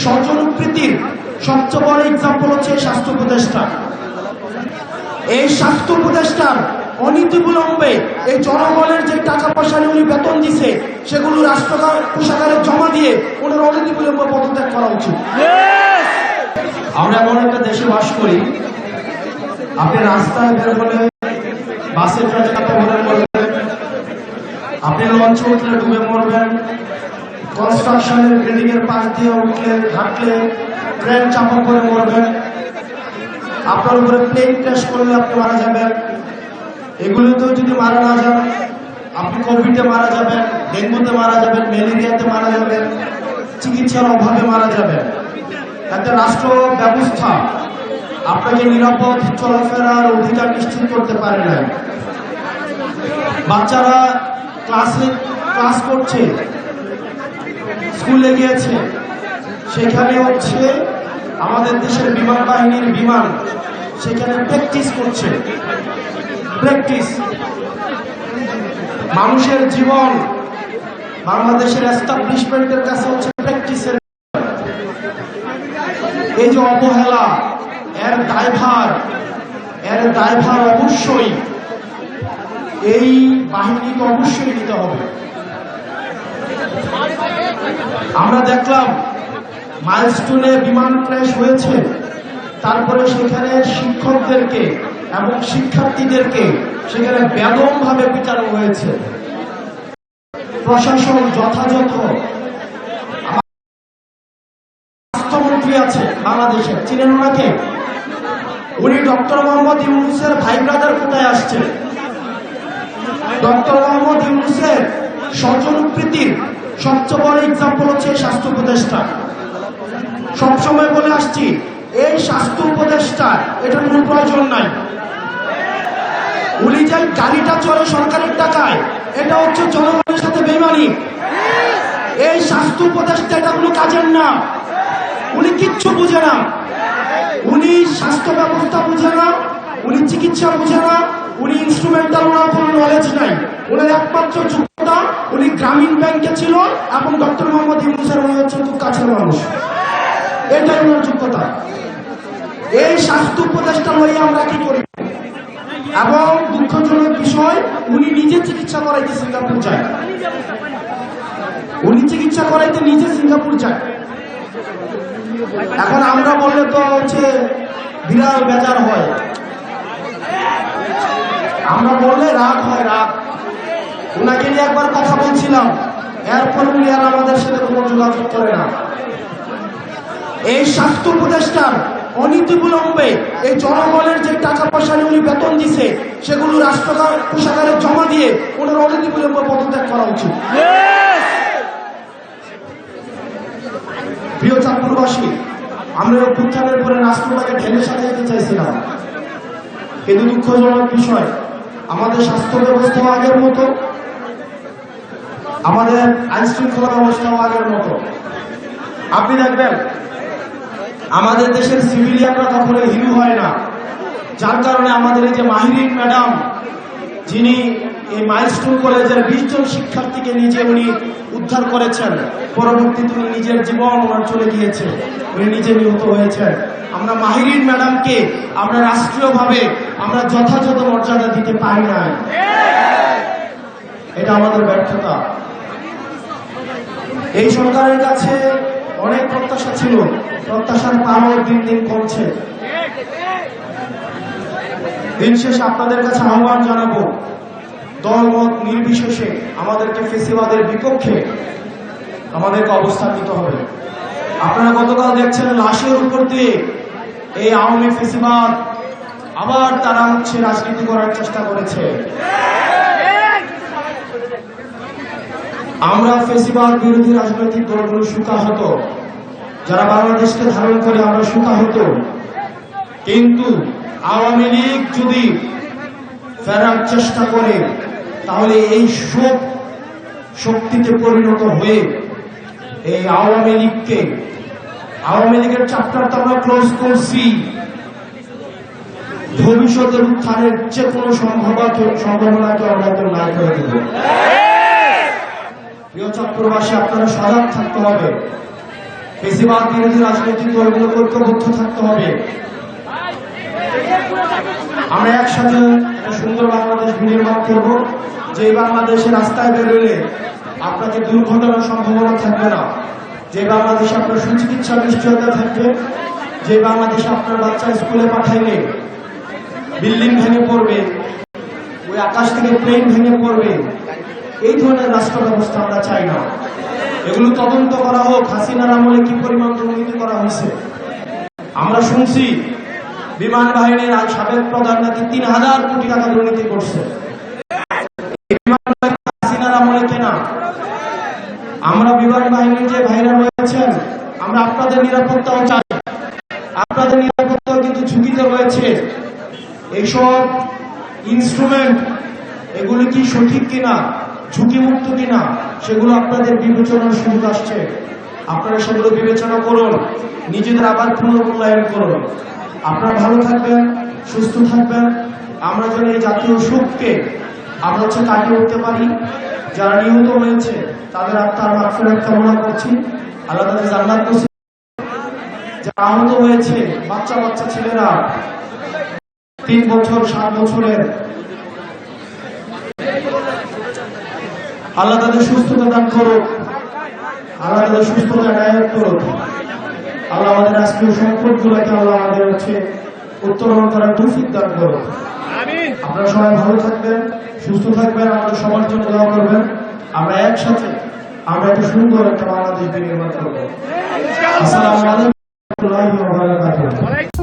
স্বজনপ্রীতির সবচেয়ে বড় এক্সাম্পল হচ্ছে স্বাস্থ্য উপদেষ্টা। এই স্বাস্থ্য উপদেষ্টার অনীতিবিলম্বে এই জনগণের যে টাকা পয়সা উনি বেতন দিছে সেগুলো রাষ্ট্র কোষাগারে জমা দিয়ে ওনার অনীতিবিলম্বে পদত্যাগ করা উচিত। আমরা এমন একটা দেশে বাস করি, আপনি রাস্তায় বের হলে বাসের ট্রাকে মরবেন, আপনি লঞ্চে উঠলে ডুবে মরবেন, কনস্ট্রাকশনের বিল্ডিং এর পাশ দিয়ে উঠলে হাঁটলে ট্রেন চাপা করে মরবেন, আপনার উপরে প্লেন ক্র্যাশ করলে আপনি মারা যাবেন। এগুলোতেও যদি মারা না যান, আপনি কোভিডে মারা যাবেন, ডেঙ্গুতে মারা যাবেন, ম্যালেরিয়াতে মারা যাবেন, চিকিৎসার অভাবে মারা যাবেন। একটা রাষ্ট্র ব্যবস্থা আপনাকে নিরাপদ চলাফেরার অধিকার নিশ্চিত করতে পারে না। বাচ্চারা ক্লাস করছে, স্কুলে গিয়েছে, সেখানে হচ্ছে আমাদের দেশের বিমান বাহিনীর বিমান সেখানে প্র্যাকটিস করছে। প্র্যাকটিস মানুষের জীবন বাংলাদেশের এস্টাবলিশমেন্টের কাছে হচ্ছে প্র্যাকটিসের। এই যে অবহেলা, এর দায়ভার অবশ্যই এই বাহিনীকে অবশ্যই নিতে হবে। আমরা দেখলাম মাইলস্টোনে বিমান ক্র্যাশ হয়েছে, তারপরে সেখানে শিক্ষকদেরকে এবং শিক্ষার্থীদেরকে সেখানে বেদমভাবে পিটানো হয়েছে। প্রশাসন যথাযথ, স্বাস্থ্যমন্ত্রী আছে বাংলাদেশের, চিনেন ওনাকে? উনি ডক্টর মোহাম্মদ ইউনূসের ভাই ব্রাদার কোথায় আসছে? ডক্টর মোহাম্মদ ইউনূসের স্বজনপ্রীতির সবচেয়ে বড় এক্সাম্পল হচ্ছে স্বাস্থ্য উপদেষ্টা। সবসময় বলে আসছি, এই স্বাস্থ্য উপদেষ্টা এটা কোনো প্রয়োজন নাই। উনি যে গাড়িটা চলে সরকারের টাকায়, এটা হচ্ছে জনগণের সাথে বেইমানি। এই স্বাস্থ্য উপদেষ্টা এটা কোনো কাজের না। উনি কিচ্ছু বুঝে না, উনি স্বাস্থ্য ব্যবস্থা বুঝে না, উনি চিকিৎসা বুঝে না, উনি ইনস্ট্রুমেন্টাল, ওনার কোনো নলেজ নাই। ওনার একমাত্র যোগ্যতা, উনি গ্রামীণ ব্যাংকে ছিল এবং ডক্টর মোহাম্মদ ইউনূসের উনি হচ্ছেন খুব কাছের মানুষ, এটাই ওনার যোগ্যতা। এই স্বাস্থ্য উপদেষ্টা লইয়া আমরা কি করি? এবং দুঃখজনক বিষয়, উনি নিজে চিকিৎসা করাইতে সিঙ্গাপুর যায়। উনি চিকিৎসা করাইতে নিজে সিঙ্গাপুর যায়। এখন আমরা বললে তো হচ্ছে বিরাট বেজার হয়, আমরা বললে রাগ হয়, রাগ। উনাকে নিয়ে একবার কথা বলছিলাম, এরপর উনি আর আমাদের সাথে কোনো যোগাযোগ করে না। এই স্বাস্থ্য উপদেষ্টার অনীতিবিলম্বে এই জনগণের যে টাকা পয়সা উনি বেতন দিছে সেগুলো রাষ্ট্র কোষাগারে জমা দিয়ে ওনার অনীতিবিলম্বে পদত্যাগ করা উচিত। প্রিয় চাঁদপুরবাসী, আমরা অভ্যুত্থানের পরে রাষ্ট্রটাকে ঢেলে সাজাইতে চাইছিলাম, কিন্তু দুঃখজনক বিষয়, আমাদের স্বাস্থ্য ব্যবস্থাও আগের মতো, আমাদের আইন শৃঙ্খলা ব্যবস্থাও আগের মতো। আপনি দেখবেন আমাদের দেশের সিভিলিয়ানরা কখনো হিরো হয় না, যার কারণে আমাদের এই যে মাহিরিন ম্যাডাম, যিনি এই মাইলস্টোন কলেজের 20 জন শিক্ষার্থীকে নিজে উনি উদ্ধার করেছেন, পরবর্তীতে উনি নিজের জীবন ওনার চলে গিয়েছে, উনি নিজে নিহত হয়েছেন। আমরা মাহিরিন ম্যাডামকে আমরা রাষ্ট্রীয়ভাবে আমরা যথাযথ মর্যাদা দিতে পারি না, এটা আমাদের ব্যর্থতা। এই সরকারের কাছে অনেক প্রত্যাশা ছিল, প্রত্যাশার পাওয়ার দিন দিন কমছে। দিন শেষে আপনাদের কাছে আহ্বান জানাবো, দলমত নির্বিশেষে আমাদেরকে ফেসিবাদের বিপক্ষে আমাদেরকে অবস্থান নিতে হবে। আপনারা গতকাল দেখছেন লাশের উপর দিয়ে এই আওয়ামী ফেসিবাদ আবার তারা হচ্ছে রাজনীতি করার চেষ্টা করেছে। আমরা ফেসিবাদ বিরোধী রাজনৈতিক দলগুলো সুকাহত, যারা বাংলাদেশকে ধারণ করে আমরা সুকাহত, কিন্তু আওয়ামী লীগ যদি ফেরার চেষ্টা করে তাহলে এই শোক শক্তিতে পরিণত হয়ে এই আওয়ামী লীগের চ্যাপ্টারটা আমরা ক্লোজ করছি, ভবিষ্যতের উত্থানের যে কোনো সম্ভাবনাকে আমরা নাই করে দেব। প্রিয় চট্টগ্রামবাসী, আপনারা সজাগ থাকতে হবে। বেশিরভাগ বিরোধী রাজনৈতিক দলগুলোকে ঐক্যবদ্ধ থাকতে হবে। আমরা একসাথে একটা সুন্দর বাংলাদেশ বিনির্মাণ করব, যে বাংলাদেশের রাস্তায় বেরোলে আপনাকে দুর্ঘটনার সম্ভাবনা থাকবে না, যে বাংলাদেশে আপনার সুচিকিৎসা নিশ্চয়তা থাকবে, যে বাংলাদেশে আপনার বাচ্চা স্কুলে পাঠাইলে বিল্ডিং ভেঙে পড়বে, ওই আকাশ থেকে প্লেন ভেঙে পড়বে, এই ধরনের রাষ্ট্র ব্যবস্থা আমরা চাই না। এগুলো তদন্ত করা হোক, হাসিনার আমলে কি পরিমাণ দুর্নীতি করা হয়েছে। আমরা শুনছি বিমান বাহিনীর সাবেক প্রধান নাকি ৩,০০০ কোটি টাকা দুর্নীতি করছে। হাসিনার আমলে কেনা। আমরা বিমান বাহিনীর যে ভাইরা রয়েছেন, আমরা আপনাদের নিরাপত্তাও চাই। আপনাদের নিরাপত্তাও কিন্তু ঝুঁকিতে রয়েছে। এইসব ইনস্ট্রুমেন্ট এগুলি কি সঠিক কিনা, ঝুঁকিমুক্ত কিনা, সেগুলো আপনাদের বিবেচনার সুযোগ আসছে। আপনারা সেগুলো বিবেচনা করুন, নিজেদের আবার পুনর্মূল্যায়ন করুন। আপনারা ভালো থাকবেন, সুস্থ থাকবেন। আমরা যেন এই জাতীয় সুখকে আমরা কাটিয়ে উঠতে পারি। যারা নিহত হয়েছে তাদের আত্মার মাগফিরাত কামনা করছি, আল্লাহ তাদের জান্নাত নসিব। যারা আহত হয়েছে, বাচ্চা বাচ্চা ছেলেরা 3 বছর 7 বছরের, আল্লাহ তাদের সুস্থতা দান করুক, আল্লাহ তাদের সুস্থতা গায়ব করুক। আল্লাহ আমাদের রাষ্ট্রীয় সম্পদগুলোকে আল্লাহ আমাদের উত্তোলন করার তৌফিক দান করুক। আপনারা সবাই ভালো থাকবেন, সুস্থ থাকবেন, আমাদের সবার জন্য দোয়া করবেন। আমরা একসাথে আমরা একটা সুন্দর একটা বাংলাদেশ নির্মাণ করবো। আসসালামু আলাইকুম ওয়া রাহমাতুল্লাহি ওয়া বারাকাতুহু।